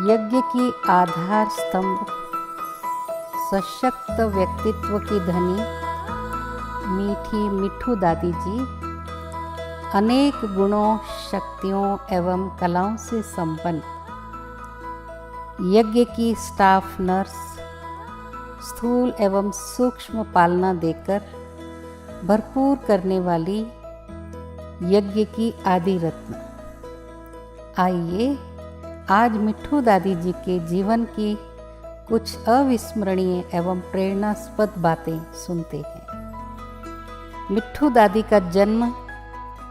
यज्ञ की आधार स्तंभ, सशक्त व्यक्तित्व की धनी मीठी मिठू दादी जी अनेक गुणों, शक्तियों एवं कलाओं से संपन्न, यज्ञ की स्टाफ नर्स, स्थूल एवं सूक्ष्म पालना देकर भरपूर करने वाली यज्ञ की आदि रत्न। आइए आज मिठू दादी जी के जीवन की कुछ अविस्मरणीय एवं प्रेरणास्पद बातें सुनते हैं। मिठू दादी का जन्म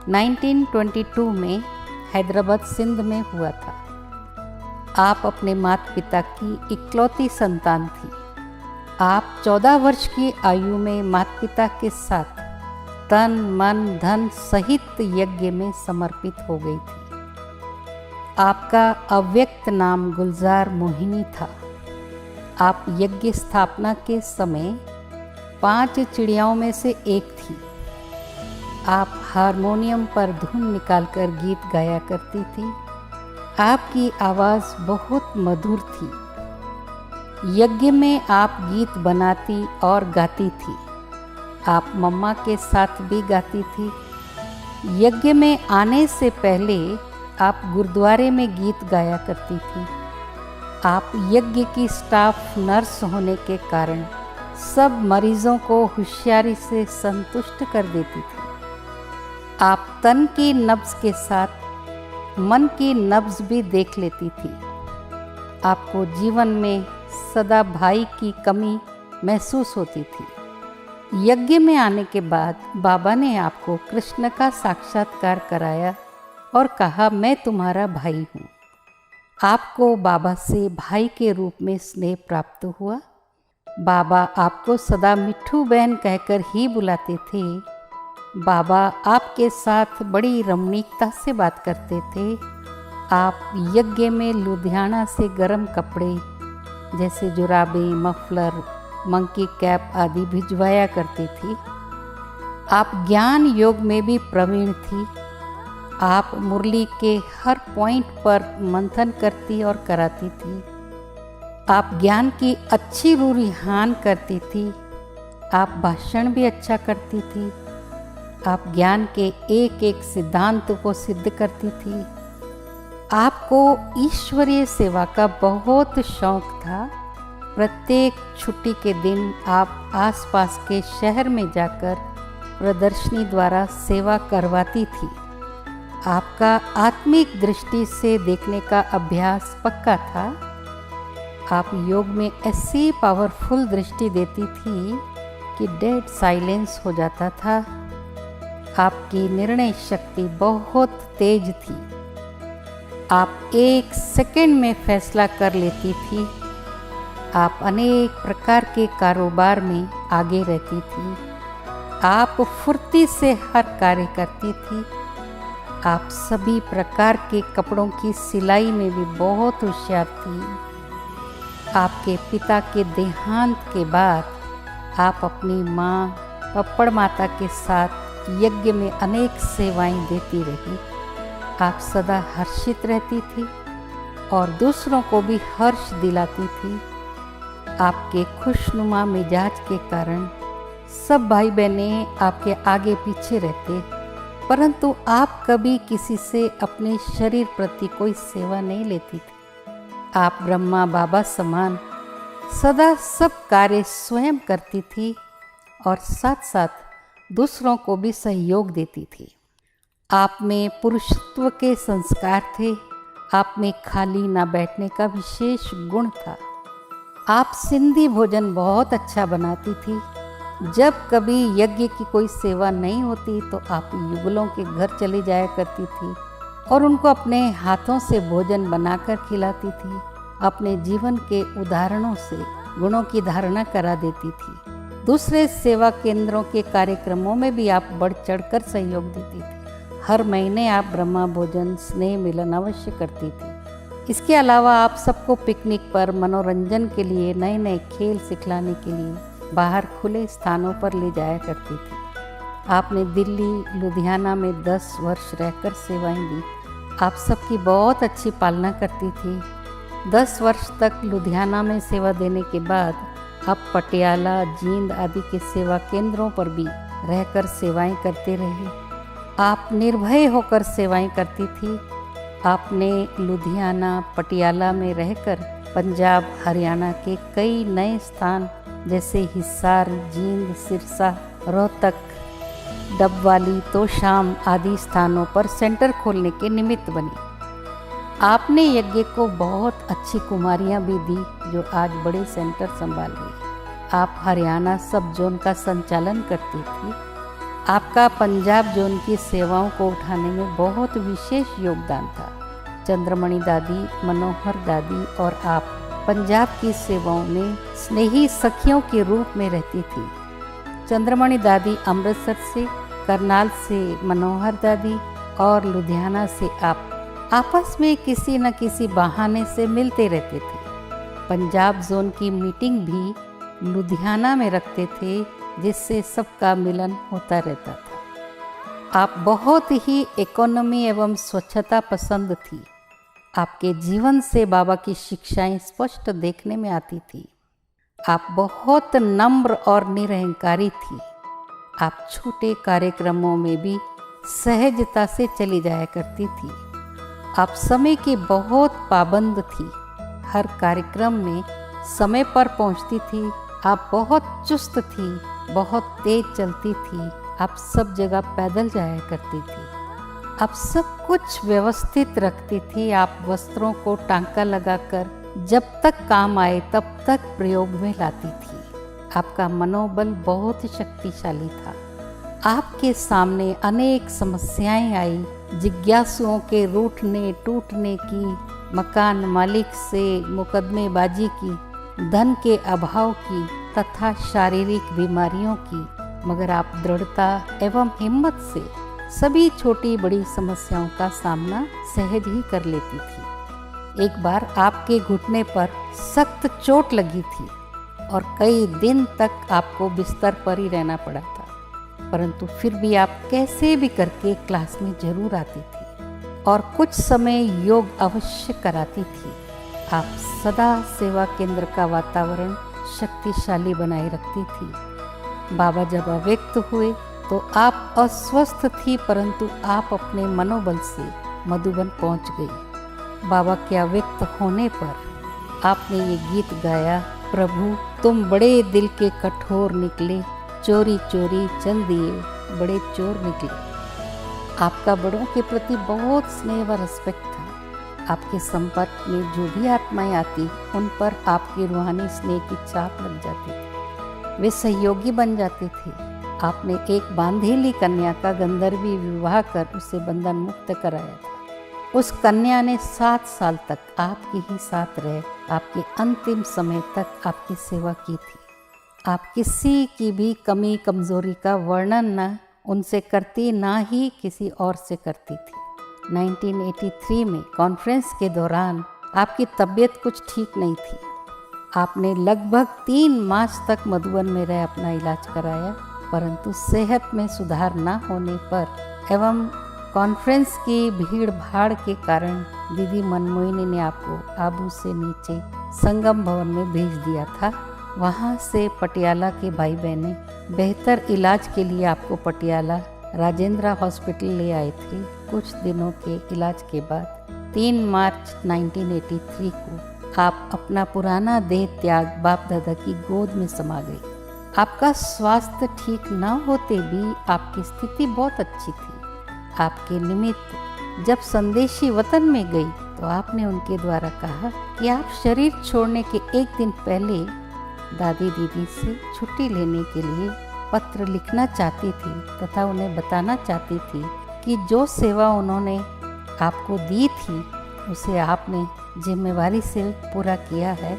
1922 में हैदराबाद सिंध में हुआ था। आप अपने माता पिता की इकलौती संतान थी। आप 14 वर्ष की आयु में माता पिता के साथ तन मन धन सहित यज्ञ में समर्पित हो गई थी। आपका अव्यक्त नाम गुलजार मोहिनी था। आप यज्ञ स्थापना के समय 5 चिड़ियाओं में से एक थी। आप हारमोनियम पर धुन निकालकर गीत गाया करती थी। आपकी आवाज़ बहुत मधुर थी। यज्ञ में आप गीत बनाती और गाती थी। आप मम्मा के साथ भी गाती थी। यज्ञ में आने से पहले आप गुरुद्वारे में गीत गाया करती थी। आप यज्ञ की स्टाफ नर्स होने के कारण सब मरीजों को होशियारी से संतुष्ट कर देती थी। आप तन की नब्ज के साथ मन की नब्ज भी देख लेती थी। आपको जीवन में सदा भाई की कमी महसूस होती थी। यज्ञ में आने के बाद बाबा ने आपको कृष्ण का साक्षात्कार कराया और कहा, मैं तुम्हारा भाई हूँ। आपको बाबा से भाई के रूप में स्नेह प्राप्त हुआ। बाबा आपको सदा मिठू बहन कहकर ही बुलाते थे। बाबा आपके साथ बड़ी रमणीकता से बात करते थे। आप यज्ञ में लुधियाना से गर्म कपड़े जैसे जुराबे, मफलर, मंकी कैप आदि भिजवाया करती थी। आप ज्ञान योग में भी प्रवीण थी। आप मुरली के हर पॉइंट पर मंथन करती और कराती थी। आप ज्ञान की अच्छी रूरिहान करती थी। आप भाषण भी अच्छा करती थी। आप ज्ञान के एक एक सिद्धांत को सिद्ध करती थी। आपको ईश्वरीय सेवा का बहुत शौक था। प्रत्येक छुट्टी के दिन आप आसपास के शहर में जाकर प्रदर्शनी द्वारा सेवा करवाती थी। आपका आत्मिक दृष्टि से देखने का अभ्यास पक्का था। आप योग में ऐसी पावरफुल दृष्टि देती थी कि डेड साइलेंस हो जाता था। आपकी निर्णय शक्ति बहुत तेज थी। आप 1 सेकंड में फैसला कर लेती थी। आप अनेक प्रकार के कारोबार में आगे रहती थी। आप फुर्ती से हर कार्य करती थी। आप सभी प्रकार के कपड़ों की सिलाई में भी बहुत होशियार थी। आपके पिता के देहांत के बाद आप अपनी माँ पप्पड़ माता के साथ यज्ञ में अनेक सेवाएं देती रही। आप सदा हर्षित रहती थी और दूसरों को भी हर्ष दिलाती थी। आपके खुशनुमा मिजाज के कारण सब भाई बहनें आपके आगे पीछे रहते, परंतु आप कभी किसी से अपने शरीर प्रति कोई सेवा नहीं लेती थी। आप ब्रह्मा बाबा समान सदा सब कार्य स्वयं करती थी और साथ साथ दूसरों को भी सहयोग देती थी। आप में पुरुषत्व के संस्कार थे। आप में खाली ना बैठने का विशेष गुण था। आप सिंधी भोजन बहुत अच्छा बनाती थी। जब कभी यज्ञ की कोई सेवा नहीं होती तो आप युगलों के घर चली जाया करती थी और उनको अपने हाथों से भोजन बनाकर खिलाती थी। अपने जीवन के उदाहरणों से गुणों की धारणा करा देती थी। दूसरे सेवा केंद्रों के कार्यक्रमों में भी आप बढ़ चढ़कर सहयोग देती थी। हर महीने आप ब्रह्मा भोजन स्नेह मिलन अवश्य करती थी। इसके अलावा आप सबको पिकनिक पर मनोरंजन के लिए नए नए खेल सिखलाने के लिए बाहर खुले स्थानों पर ले जाया करती थी। आपने दिल्ली लुधियाना में 10 वर्ष रहकर सेवाएं दी। आप सबकी बहुत अच्छी पालना करती थी। 10 वर्ष तक लुधियाना में सेवा देने के बाद अब पटियाला, जींद आदि के सेवा केंद्रों पर भी रहकर सेवाएं करते रहे। आप निर्भय होकर सेवाएं करती थी। आपने लुधियाना, पटियाला में रहकर पंजाब, हरियाणा के कई नए स्थान जैसे हिसार, जींद, सिरसा, रोहतक, डबवाली, तोशाम आदि स्थानों पर सेंटर खोलने के निमित्त बनी। आपने यज्ञ को बहुत अच्छी कुमारियां भी दी जो आज बड़े सेंटर संभाल रही। आप हरियाणा सब जोन का संचालन करती थी। आपका पंजाब जोन की सेवाओं को उठाने में बहुत विशेष योगदान था। चंद्रमणि दादी, मनोहर दादी और आप पंजाब की सेवाओं में स्नेही सखियों के रूप में रहती थी। चंद्रमणि दादी अमृतसर से, करनाल से मनोहर दादी और लुधियाना से आप आपस में किसी न किसी बहाने से मिलते रहते थे। पंजाब जोन की मीटिंग भी लुधियाना में रखते थे जिससे सबका मिलन होता रहता था। आप बहुत ही इकोनॉमी एवं स्वच्छता पसंद थी। आपके जीवन से बाबा की शिक्षाएं स्पष्ट देखने में आती थी। आप बहुत नम्र और निरहंकारी थी। आप छोटे कार्यक्रमों में भी सहजता से चली जाया करती थी। आप समय की बहुत पाबंद थी। हर कार्यक्रम में समय पर पहुंचती थी। आप बहुत चुस्त थी, बहुत तेज चलती थी। आप सब जगह पैदल जाया करती थी। आप सब कुछ व्यवस्थित रखती थी। आप वस्त्रों को टांका लगाकर जब तक काम आए तब तक प्रयोग में लाती थी। आपका मनोबल बहुत शक्तिशाली था। आपके सामने अनेक समस्याएं आई। जिज्ञासुओं के रूठने टूटने की, मकान मालिक से मुकदमेबाजी की, धन के अभाव की तथा शारीरिक बीमारियों की, मगर आप दृढ़ता एवं हिम्मत से सभी छोटी बड़ी समस्याओं का सामना सहज ही कर लेती थी। एक बार आपके घुटने पर सख्त चोट लगी थी और कई दिन तक आपको बिस्तर पर ही रहना पड़ा था, परंतु फिर भी आप कैसे भी करके क्लास में जरूर आती थी और कुछ समय योग अवश्य कराती थी। आप सदा सेवा केंद्र का वातावरण शक्तिशाली बनाए रखती थी। बाबा जब अव्यक्त हुए तो आप अस्वस्थ थी, परंतु आप अपने मनोबल से मधुबन पहुंच गई। बाबा के अव्यक्त होने पर आपने ये गीत गाया, प्रभु तुम बड़े दिल के कठोर निकले, चोरी चोरी चल दिए बड़े चोर निकले। आपका बड़ों के प्रति बहुत स्नेह व रिस्पेक्ट था। आपके संपर्क में जो भी आत्माएं आती उन पर आपकी रूहानी स्नेह की छाप लग जाती थी। वे सहयोगी बन जाते थे। आपने एक बांधेली कन्या का गंधर्वी विवाह कर उसे बंधन मुक्त कराया था। उस कन्या ने 7 साल तक आपके ही साथ रह आपके अंतिम समय तक आपकी सेवा की थी। आप किसी की भी कमी कमजोरी का वर्णन न उनसे करती, ना ही किसी और से करती थी। 1983 में कॉन्फ्रेंस के दौरान आपकी तबीयत कुछ ठीक नहीं थी। आपने लगभग 3 मास तक मधुबन में रह अपना इलाज कराया, परंतु सेहत में सुधार न होने पर एवं कॉन्फ्रेंस की भीड़ भाड़ के कारण दीदी मनमोहिनी ने आपको आबू से नीचे संगम भवन में भेज दिया था। वहाँ से पटियाला के भाई बहनें बेहतर इलाज के लिए आपको पटियाला राजेंद्र हॉस्पिटल ले आए थे। कुछ दिनों के इलाज के बाद 3 मार्च 1983 को आप अपना पुराना देह त्याग बाप दादा की गोद में समा गई। आपका स्वास्थ्य ठीक न होते भी आपकी स्थिति बहुत अच्छी थी। आपके निमित्त जब संदेशी वतन में गई तो आपने उनके द्वारा कहा कि आप शरीर छोड़ने के एक दिन पहले दादी दीदी से छुट्टी लेने के लिए पत्र लिखना चाहती थी तथा उन्हें बताना चाहती थी कि जो सेवा उन्होंने आपको दी थी उसे आपने जिम्मेवारी से पूरा किया है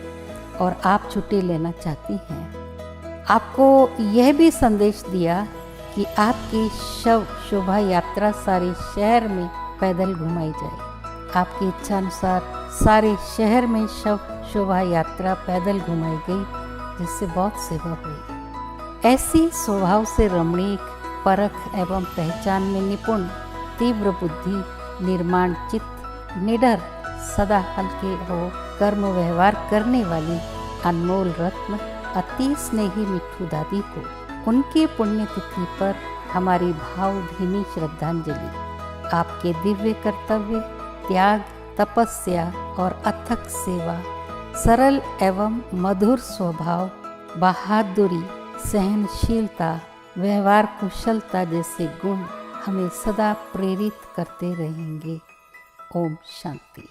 और आप छुट्टी लेना चाहती हैं। आपको यह भी संदेश दिया कि आपकी शव शोभा यात्रा सारे शहर में पैदल घुमाई जाए। आपकी इच्छा अनुसार सारे शहर में शव शोभा यात्रा पैदल घुमाई गई, जिससे बहुत सेवा हुई। ऐसी स्वभाव से रमणीक, परख एवं पहचान में निपुण, तीव्र बुद्धि, निर्माण चित्त, निडर, सदा हल्के हो कर्म व्यवहार करने वाली अनमोल रत्न अति स्नेही मिट्ठू दादी को उनकी पुण्यतिथि पर हमारी भावभीनी श्रद्धांजलि। आपके दिव्य कर्तव्य, त्याग, तपस्या और अथक सेवा, सरल एवं मधुर स्वभाव, बहादुरी, सहनशीलता, व्यवहार कुशलता जैसे गुण हमें सदा प्रेरित करते रहेंगे। ओम शांति।